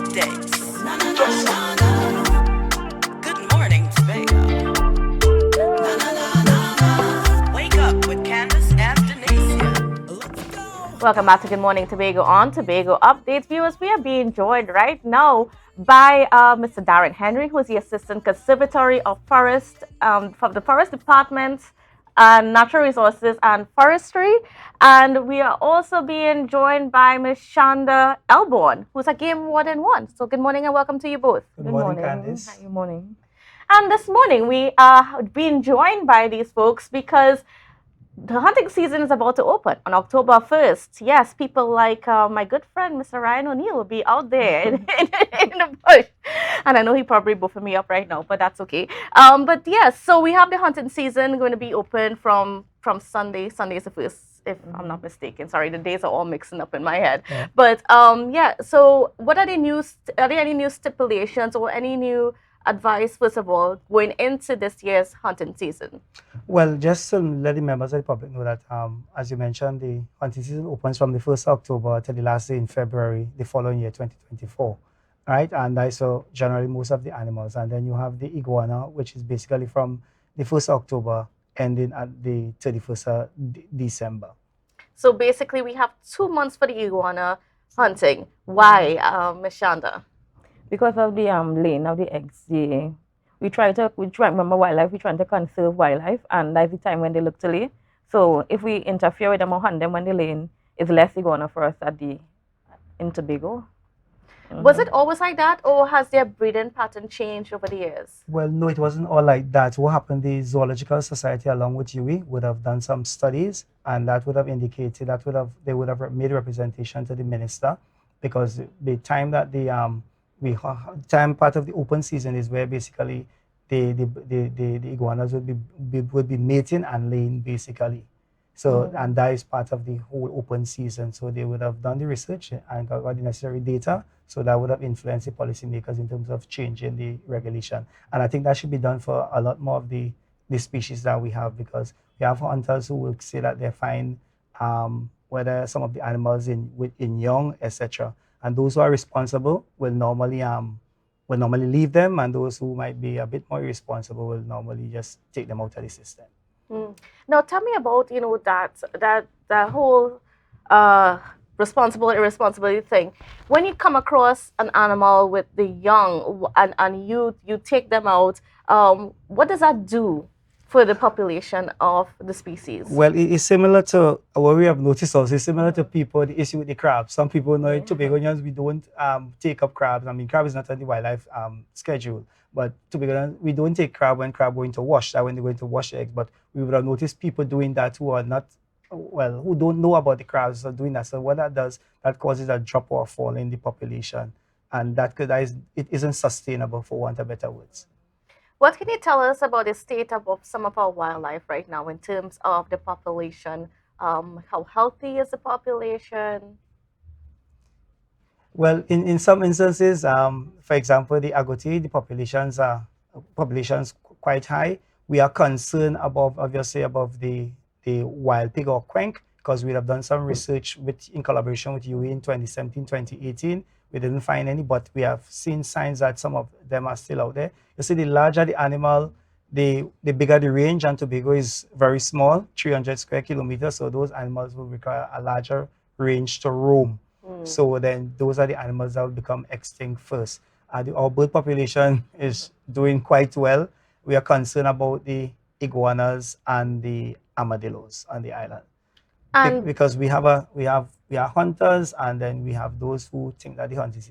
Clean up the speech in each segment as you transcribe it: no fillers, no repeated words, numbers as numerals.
updates. Good morning, Tobago. Wake up with Kandace and Denise. Welcome back to Good Morning Tobago on Tobago Updates. Viewers, we are being joined right now by Mr. Darren Henry, who is the Assistant Conservatory of Forest from the Forest Department and Natural Resources and Forestry. And we are also being joined by Ms. Shanda Elbourne, who's a game warden one. So good morning and welcome to you both. Good morning, Kandace. Hi, good morning. And this morning we are being joined by these folks because the hunting season is about to open on October 1st. Yes, people like my good friend, Mr. Ryan O'Neill, will be out there in the bush. And I know he probably buffing me up right now, but that's okay. But yes, so we have the hunting season going to be open from Sunday. Sunday is the 1st, if I'm not mistaken. Sorry, the days are all mixing up in my head. Yeah. But yeah, so what are are there any new stipulations or any new advice, first of all, going into this year's hunting season? Well, just to let the members of the public know that, as you mentioned, the hunting season opens from the 1st of October to the last day in February, the following year, 2024. Right? And I saw generally most of the animals. And then you have the iguana, which is basically from the 1st of October ending at the 31st of December. So basically, we have 2 months for the iguana hunting. Why, Ms. Shanda? Because of the laying of the eggs. We try to remember wildlife, we try to conserve wildlife, and that's the time when they look to lay. So if we interfere with them or hunt them when they're laying, it's less iguana for us in Tobago. Was it always like that, or has their breeding pattern changed over the years? Well, no, it wasn't all like that. What happened, the Zoological Society, along with UE, would have done some studies, and that would have indicated they would have made representation to the minister, because the time that time part of the open season is where basically the iguanas would be mating and laying basically. So and that is part of the whole open season. So they would have done the research and got the necessary data. So that would have influenced the policymakers in terms of changing the regulation. And I think that should be done for a lot more of the species that we have, because we have hunters who will say that they find whether some of the animals in young, etc. And those who are responsible will normally leave them, and those who might be a bit more irresponsible will normally just take them out of the system. Now, tell me about that whole responsible irresponsibility thing. When you come across an animal with the young and you take them out, what does that do for the population of the species? Well, it is similar to what we have noticed also. It's similar to people, the issue with the crabs. Some people know in Tobagonians, we don't take up crabs. I mean, crab is not on the wildlife schedule. But Tobagonians, we don't take crab when crab going to wash, that when they're going to wash eggs. But we would have noticed people doing that who are not, well, who don't know about the crabs are doing that. So what that does, that causes a drop or fall in the population. And it isn't sustainable, for want of better words. What can you tell us about the state of some of our wildlife right now in terms of the population? How healthy is the population? Well, in some instances, for example, the agouti, the populations quite high. We are concerned above the wild pig or quenk, because we have done some research in collaboration with UE in 2017, 2018. We didn't find any, but we have seen signs that some of them are still out there. You see, the larger the animal, the bigger the range, and Tobago is very small, 300 square kilometers, so those animals will require a larger range to roam. So then those are the animals that will become extinct first. Our bird population is doing quite well. We are concerned about the iguanas and the armadillos on the island. Because we are hunters, and then we have those who think that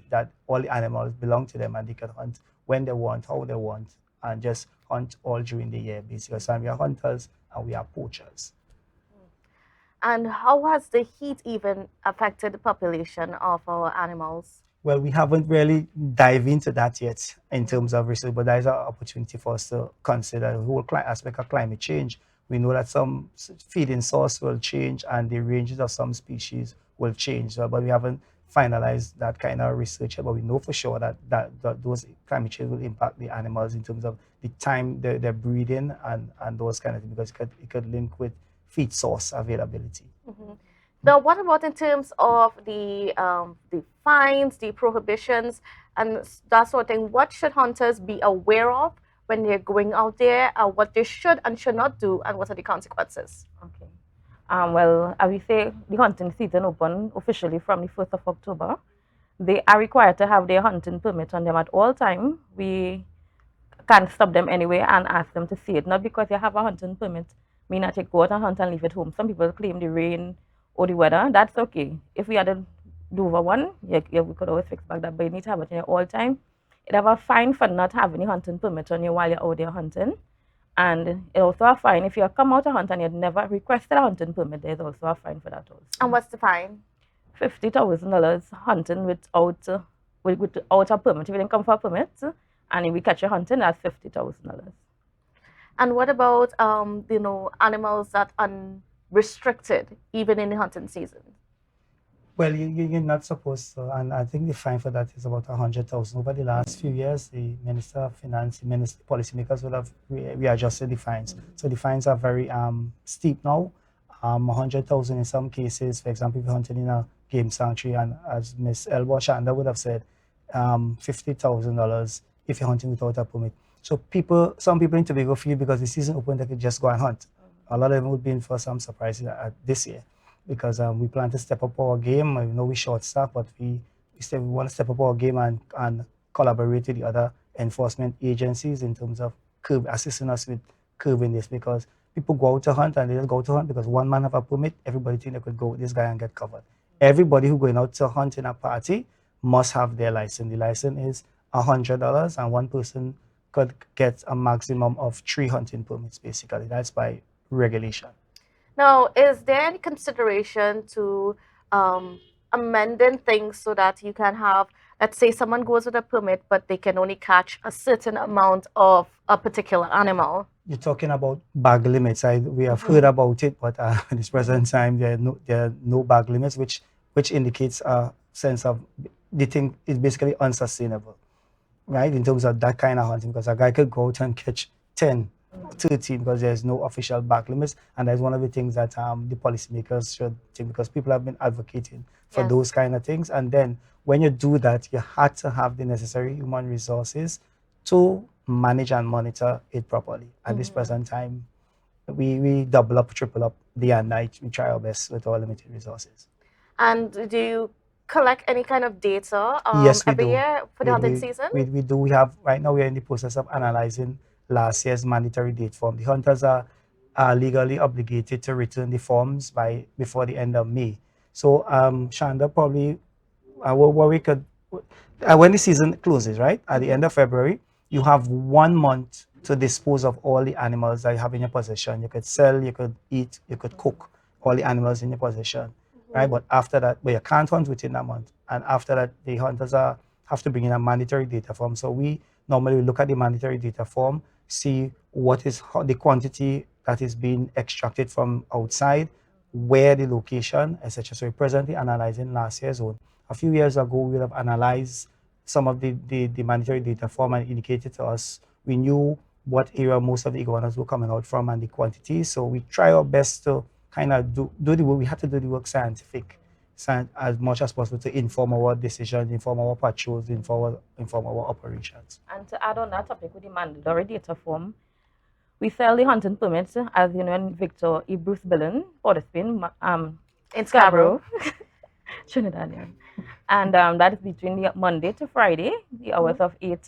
that all the animals belong to them and they can hunt when they want, how they want, and just hunt all during the year basically. So we are hunters and we are poachers. And how has the heat even affected the population of our animals? Well, we haven't really dived into that yet in terms of research, but there is an opportunity for us to consider the whole aspect of climate change. We know that some feeding source will change and the ranges of some species will change, but we haven't finalized that kind of research yet. But we know for sure that those climate change will impact the animals in terms of the time they're breeding and those kind of things, because it could link with feed source availability. Now, what about in terms of the fines, the prohibitions, and that sort of thing? What should hunters be aware of when they're going out there? What they should and should not do, and what are the consequences? Okay. Well, as we say, the hunting season open officially from the 1st of October. They are required to have their hunting permit on them at all time. We can't stop them anyway and ask them to see it. Not because you have a hunting permit, mean that you go out and hunt and leave it home. Some people claim the rain or the weather. That's okay. If we had a Dover one, we could always fix back that, but you need to have it in your all time. You'd have a fine for not having a hunting permit on you while you're out there hunting. And it also a fine if you come out to hunt and you'd never requested a hunting permit, there's also a fine for that also. And what's the fine? $50,000 hunting without a permit. If you didn't come for a permit and if we catch you hunting, that's $50,000. And what about animals that are unrestricted even in the hunting season? Well, you're not supposed to, and I think the fine for that is about 100,000. Over the last few years, the Minister of Finance, the policymakers will have readjusted the fines. So the fines are very steep now. 100,000 in some cases. For example, if you're hunting in a game sanctuary, and as Miss Elbourne Shanda would have said, $50,000 if you're hunting without a permit. So some people in Tobago feel because the season open, they could just go and hunt. A lot of them would be in for some surprises this year, because we plan to step up our game. I know we short staff, but we want to step up our game and collaborate with the other enforcement agencies in terms of assisting us with curbing this, because people go out to hunt and they just go out to hunt because one man have a permit. Everybody think they could go with this guy and get covered. Everybody who going out to hunt in a party must have their license. The license is $100, and one person could get a maximum of 3 hunting permits, basically. That's by regulation. Now, is there any consideration to amending things so that you can have, let's say someone goes with a permit, but they can only catch a certain amount of a particular animal? You're talking about bag limits. We have heard about it, but at this present time, there are no bag limits, which indicates a sense of the thing is basically unsustainable, right? In terms of that kind of hunting, because a guy could go out and catch 10, 13 because there's no official bag limits, and that's one of the things that the policymakers should think, because people have been advocating for those kind of things. And then when you do that, you had to have the necessary human resources to manage and monitor it properly. At this present time, we double up, triple up day and night. We try our best with our limited resources. And do you collect any kind of data Yes, we every do. year for the hunting season? We do. We have right now. We are in the process of analyzing last year's mandatory date form. The hunters are legally obligated to return the forms before the end of May. So Shanda, probably what we could when the season closes, right at the end of February, you have 1 month to dispose of all the animals that you have in your possession. You could sell, you could eat, you could cook all the animals in your possession, right? But after that, you can't hunt within that month. And after that, the hunters have to bring in a mandatory data form. So we normally look at the mandatory data form, see what is the quantity that is being extracted from outside, where the location, etc. So we're presently analyzing last year's one. A few years ago, we would have analyzed some of the mandatory data form and indicated to us, we knew what area most of the iguanas were coming out from and the quantity. So we try our best to kind of do the work. We have to do the work scientific as much as possible to inform our decisions, inform our patrols, inform our operations. And to add on that topic with the mandatory data form, we sell the hunting permits, as you know, in Victor E. Bruce Billen, Porterspin, In Scarborough. Trinidad, yeah. And that is between the Monday to Friday, the hours of 8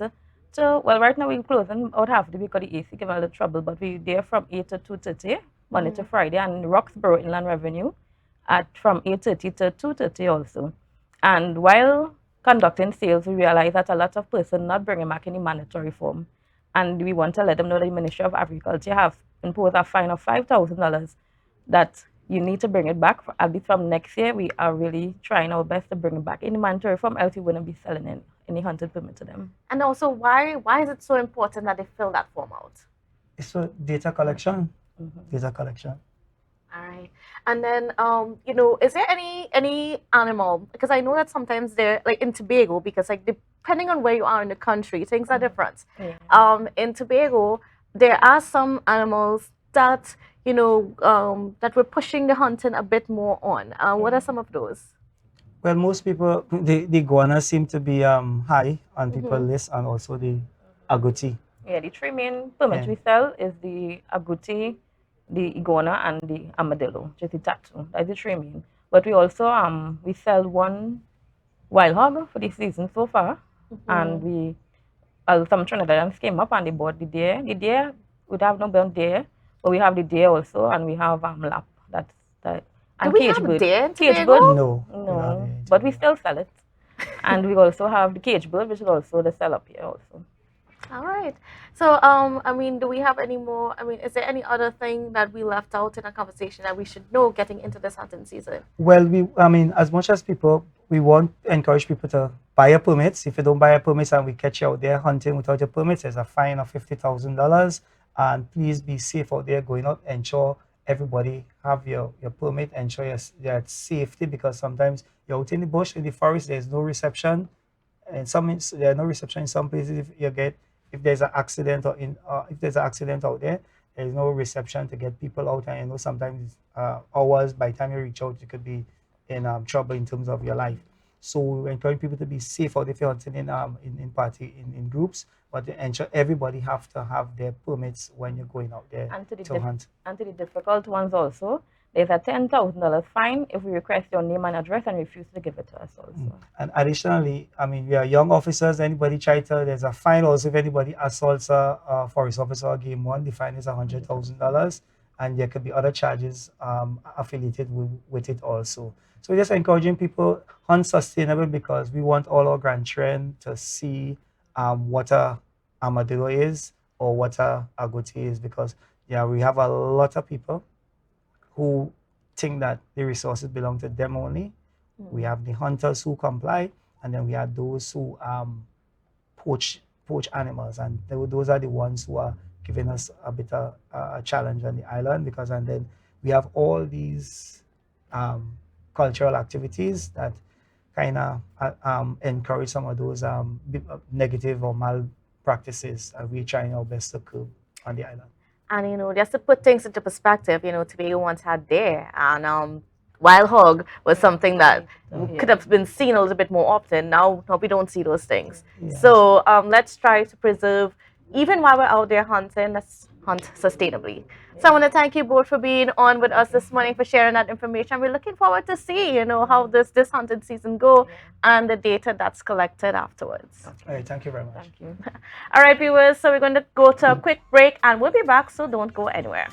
to, well, right now we're closing out half the week because the AC gave a little trouble, but we're there from 8 to 2:30, Monday to Friday, and Roxborough Inland Revenue from 8:30 to 2:30 also. And while conducting sales, we realized that a lot of persons not bringing back any mandatory form. And we want to let them know that the Ministry of Agriculture have imposed a fine of $5,000 that you need to bring it back. At least from next year, we are really trying our best to bring it back. Any mandatory form, else we wouldn't be selling any hunting permit to them. And also, why is it so important that they fill that form out? It's a data collection. Data collection. All right. And then, is there any animal? Because I know that sometimes they're like in Tobago, because like depending on where you are in the country, things are different. Yeah. In Tobago, there are some animals that that we're pushing the hunting a bit more on. What are some of those? Well, most people, the iguana seem to be high on people's list, and also the agouti. Yeah, the three main permits And we sell is the agouti, the iguana, and the armadillo, which is the tattoo. That's the three main. But we also we sell one wild hog for this season so far, and we some Trinidadians came up and they bought the deer. The deer would have no burnt deer, but we have the deer also, and we have lap. That's that. Do And we cage have bird. deer in Cage Tobago? bird? no, we don't have No, any but we Tobago. still sell it. And we also have the cage bird, which is also the sell up here also. All right. So, I mean, do we have any more? I mean, is there any other thing that we left out in our conversation that we should know getting into this hunting season? Well, I mean, as much as people, we want to encourage people to buy a permits. If you don't buy a permit and we catch you out there hunting without a permit, there's a fine of $50,000. And please be safe out there going out. Ensure everybody have your permit. Ensure your safety, because sometimes you're out in the bush, in the forest, there's no reception. And there are no reception in some places. If there's an accident if there's an accident out there, there's no reception to get people out. And sometimes hours by the time you reach out, you could be in trouble in terms of your life. So we encourage people to be safe out if you're hunting in groups, but to ensure everybody have to have their permits when you're going out there to hunt. And to the difficult ones also, there's a $10,000 fine if we request your name and address and refuse to give it to us also. And additionally, I mean, we are young officers. Anybody there's a fine also if anybody assaults a forest officer or game one. The fine is $100,000, and there could be other charges affiliated with it also. So we're just encouraging people hunt sustainable, because we want all our grandchildren to see what a armadillo is or what a agouti is, because we have a lot of people who think that the resources belong to them only. We have the hunters who comply, and then we have those who poach animals, and those are the ones who are giving us a bit of a challenge on the island, and then we have all these cultural activities that kind of encourage some of those negative or mal practices, and we're trying our best to curb on the island. And just to put things into perspective, Tobago once had deer, and wild hog was something that could have been seen a little bit more often. Now we don't see those things. Yes. So let's try to preserve, even while we're out there hunting, let's hunt sustainably. So I want to thank you both for being on with us this morning, for sharing that information. We're looking forward to see, how this hunting season go and the data that's collected afterwards. All right, thank you very much. Thank you. All right, viewers, so we're going to go to a quick break and we'll be back, so don't go anywhere.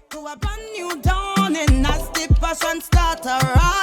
To a brand new dawn, and as the passion start to rise.